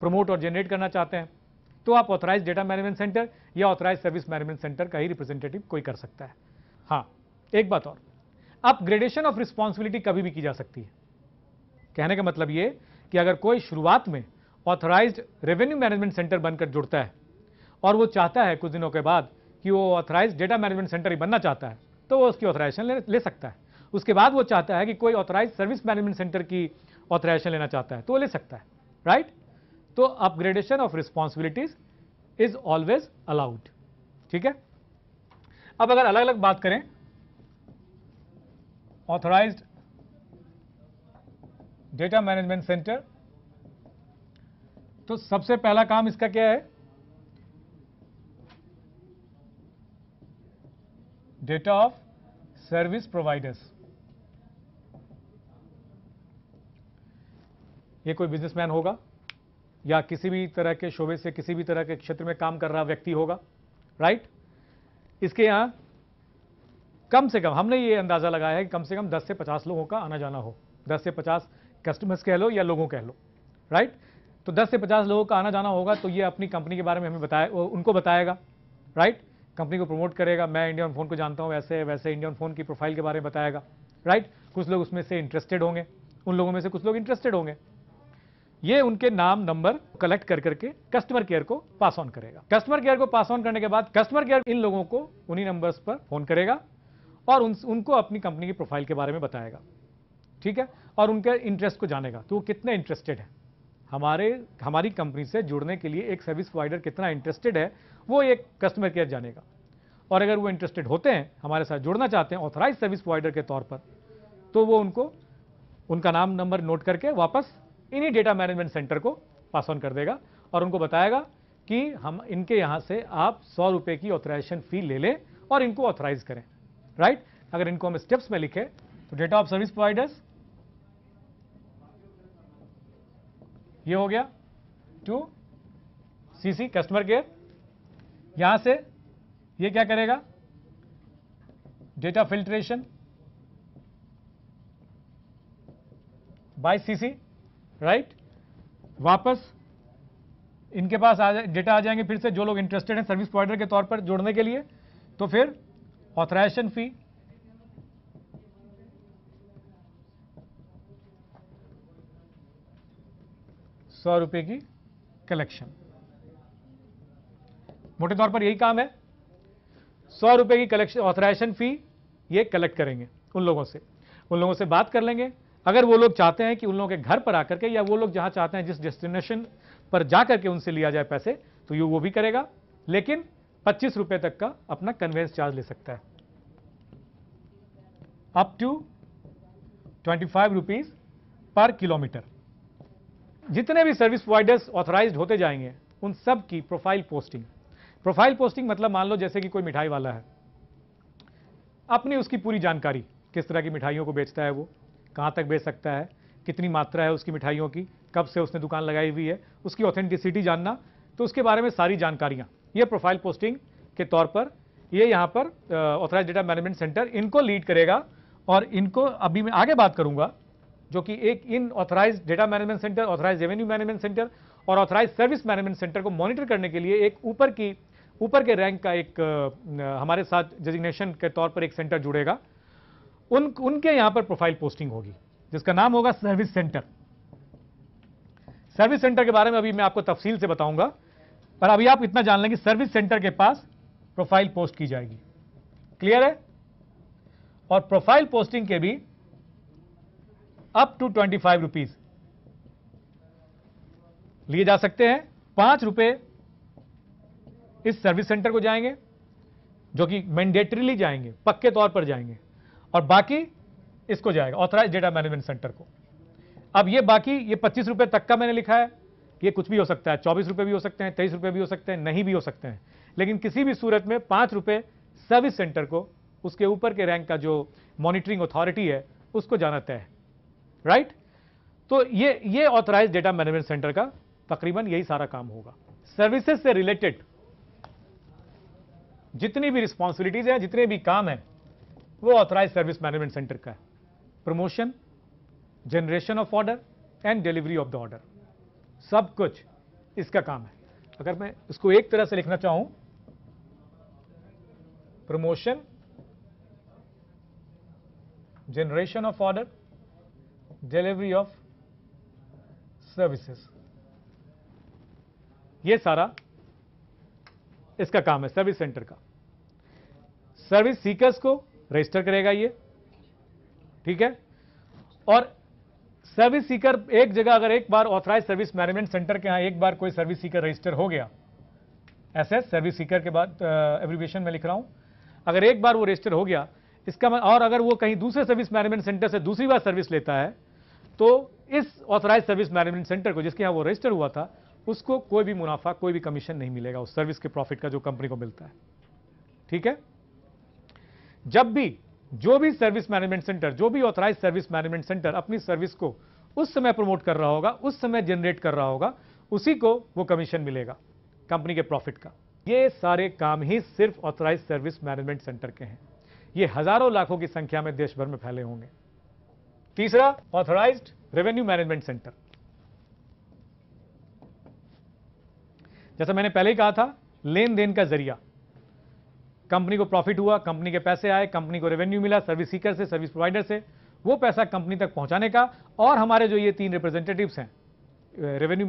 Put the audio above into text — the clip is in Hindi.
प्रमोट और जनरेट करना चाहते हैं, तो आप ऑथराइज डेटा मैनेजमेंट सेंटर या ऑथराइज सर्विस मैनेजमेंट सेंटर का ही रिप्रेजेंटेटिव कोई कर सकता है। हाँ, एक बात और, अपग्रेडेशन ऑफ रिस्पॉन्सिबिलिटी कभी भी की जा सकती है। कहने का मतलब ये कि अगर कोई शुरुआत में ऑथराइज्ड रेवेन्यू मैनेजमेंट सेंटर बनकर जुड़ता है और वो चाहता है कुछ दिनों के बाद कि वो ऑथराइज्ड डेटा मैनेजमेंट सेंटर ही बनना चाहता है, तो वो उसकी ऑथराइजेशन ले सकता है। उसके बाद वो चाहता है कि कोई ऑथराइज्ड सर्विस मैनेजमेंट सेंटर की ऑथराइजेशन लेना चाहता है, तो वो ले सकता है, राइट। तो upgradation of responsibilities is always allowed, ठीक है। अब अगर अलग अलग बात करें, ऑथराइज्ड डेटा मैनेजमेंट सेंटर, तो सबसे पहला काम इसका क्या है, डेटा ऑफ सर्विस प्रोवाइडर्स। ये कोई बिजनेसमैन होगा या किसी भी तरह के शोबे से किसी भी तरह के क्षेत्र में काम कर रहा व्यक्ति होगा, राइट। इसके यहां कम से कम हमने ये अंदाजा लगाया है कि कम से कम 10 से 50 लोगों का आना जाना हो, 10 से 50 कस्टमर्स कह लो या लोगों कह लो, राइट। तो 10 से 50 लोगों का आना जाना होगा, तो ये अपनी कंपनी के बारे में हमें उनको बताएगा, राइट। कंपनी को प्रमोट करेगा, मैं इंडियन फोन को जानता हूं, वैसे वैसे इंडियन फोन की प्रोफाइल के बारे में बताएगा, राइट। कुछ लोग उसमें से इंटरेस्टेड होंगे, उन लोगों में से कुछ लोग इंटरेस्टेड होंगे, ये उनके नाम नंबर कलेक्ट कर करके कस्टमर केयर को पास ऑन करेगा। कस्टमर केयर को पास ऑन करने के बाद कस्टमर केयर इन लोगों को उन्हीं नंबर्स पर फोन करेगा और उनको अपनी कंपनी की प्रोफाइल के बारे में बताएगा, ठीक है, और उनके इंटरेस्ट को जानेगा, तो वो कितने इंटरेस्टेड है हमारी कंपनी से जुड़ने के लिए। एक सर्विस प्रोवाइडर कितना इंटरेस्टेड है वो एक कस्टमर केयर जानेगा, और अगर वो इंटरेस्टेड होते हैं, हमारे साथ जुड़ना चाहते हैं ऑथराइज सर्विस प्रोवाइडर के तौर पर, तो वो उनका नाम नंबर नोट करके वापस इन्हीं डेटा मैनेजमेंट सेंटर को पास ऑन कर देगा और उनको बताएगा कि हम इनके यहां से आप 100 रुपए की ऑथराइजेशन फी ले लें और इनको ऑथराइज करें, राइट। अगर इनको हम स्टेप्स में लिखें तो डेटा ऑफ सर्विस प्रोवाइडर्स ये हो गया, टू सीसी कस्टमर केयर, यहां से ये क्या करेगा, data filtration by CC, right. वापस इनके पास डेटा आ जाएंगे फिर से जो लोग इंटरेस्टेड हैं सर्विस प्रोवाइडर के तौर पर जोड़ने के लिए, तो फिर ऑथराइजेशन फी ₹100 की कलेक्शन। मोटे तौर पर यही काम है, ₹100 की कलेक्शन ऑथराइजेशन फी ये कलेक्ट करेंगे उन लोगों से बात कर लेंगे। अगर वो लोग चाहते हैं कि उन लोगों के घर पर आकर के, या वो लोग जहां चाहते हैं जिस डेस्टिनेशन पर जाकर के उनसे लिया जाए पैसे, तो ये वो भी करेगा, लेकिन ₹25 तक का अपना कन्वेंस चार्ज ले सकता है, अप टू ₹25 पर किलोमीटर। जितने भी सर्विस प्रोवाइडर्स ऑथराइज्ड होते जाएंगे उन सब की प्रोफाइल पोस्टिंग मतलब मान लो जैसे कि कोई मिठाई वाला है, अपनी उसकी पूरी जानकारी, किस तरह की मिठाइयों को बेचता है, वो कहां तक बेच सकता है, कितनी मात्रा है उसकी मिठाइयों की, कब से उसने दुकान लगाई हुई है, उसकी ऑथेंटिसिटी जानना, तो उसके बारे में सारी जानकारियां ये प्रोफाइल पोस्टिंग के तौर पर ये यहां पर ऑथराइज्ड डेटा मैनेजमेंट सेंटर इनको लीड करेगा। और इनको अभी मैं आगे बात करूंगा, जो कि एक इन authorised data management centre, authorised revenue management centre और ऑथराइज्ड सर्विस मैनेजमेंट सेंटर को मॉनिटर करने के लिए एक ऊपर के रैंक का एक हमारे साथ डेजिग्नेशन के तौर पर एक सेंटर जुड़ेगा। उनके यहां पर प्रोफाइल पोस्टिंग होगी जिसका नाम होगा सर्विस सेंटर। सर्विस सेंटर के बारे में अभी मैं आपको तफसील से बताऊंगा, पर अभी आप इतना जान लें कि सर्विस सेंटर के पास प्रोफाइल पोस्ट की जाएगी, क्लियर है। और प्रोफाइल पोस्टिंग के भी अप टू ₹25 लिए जा सकते हैं। ₹5 इस सर्विस सेंटर को जाएंगे, जो कि मैंडेटरीली जाएंगे, पक्के तौर पर जाएंगे, और बाकी इसको जाएगा ऑथराइज्ड डेटा मैनेजमेंट सेंटर को। अब ये बाकी ये ₹25 तक का मैंने लिखा है, ये कुछ भी हो सकता है, ₹24 भी हो सकते हैं, ₹23 भी हो सकते हैं, नहीं भी हो सकते हैं, लेकिन किसी भी सूरत में ₹5 सर्विस सेंटर को, उसके ऊपर के रैंक का जो मॉनिटरिंग अथॉरिटी है उसको जाना तय है, राइट। तो ये ऑथराइज्ड डेटा मैनेजमेंट सेंटर का तकरीबन यही सारा काम होगा। सर्विसेज से रिलेटेड जितनी भी रिस्पॉन्सिबिलिटीज हैं, जितने भी काम हैं, वो ऑथराइज्ड सर्विस मैनेजमेंट सेंटर का है। Promotion, generation of order and delivery of the order, सब कुछ इसका काम है। अगर मैं इसको एक तरह से लिखना चाहूं, promotion, generation of order, delivery of services, ये सारा इसका काम है सर्विस सेंटर का। सर्विस सीकर्स को रजिस्टर करेगा ये, ठीक है। और सर्विस सीकर एक जगह, अगर एक बार ऑथराइज सर्विस मैनेजमेंट सेंटर के यहां एक बार कोई सर्विस सीकर रजिस्टर हो गया, एसएस सर्विस सीकर के बाद एब्रिविएशन में लिख रहा हूं, अगर एक बार वो रजिस्टर हो गया इसका, और अगर वो कहीं दूसरे सर्विस मैनेजमेंट सेंटर से दूसरी बार सर्विस लेता है, तो इस ऑथराइज सर्विस मैनेजमेंट सेंटर को, जिसके यहां वो रजिस्टर हुआ था, उसको कोई भी मुनाफा, कोई भी कमीशन नहीं मिलेगा उस सर्विस के प्रॉफिट का जो कंपनी को मिलता है, ठीक है। जब भी जो भी सर्विस मैनेजमेंट सेंटर, जो भी ऑथराइज सर्विस मैनेजमेंट सेंटर अपनी सर्विस को उस समय प्रमोट कर रहा होगा, उस समय जनरेट कर रहा होगा, उसी को वो कमीशन मिलेगा कंपनी के प्रॉफिट का। ये सारे काम ही सिर्फ ऑथराइज सर्विस मैनेजमेंट सेंटर के हैं। ये हजारों लाखों की संख्या में देश भर में फैले होंगे। तीसरा, ऑथराइज्ड रेवेन्यू मैनेजमेंट सेंटर। जैसा मैंने पहले ही कहा था, लेन देन का जरिया, कंपनी को प्रॉफिट हुआ, कंपनी के पैसे आए, कंपनी को रेवेन्यू मिला सर्विस सीकर से, सर्विस प्रोवाइडर से, वो पैसा कंपनी तक पहुंचाने का, और हमारे जो ये 3 रिप्रेजेंटेटिव्स हैं रेवेन्यू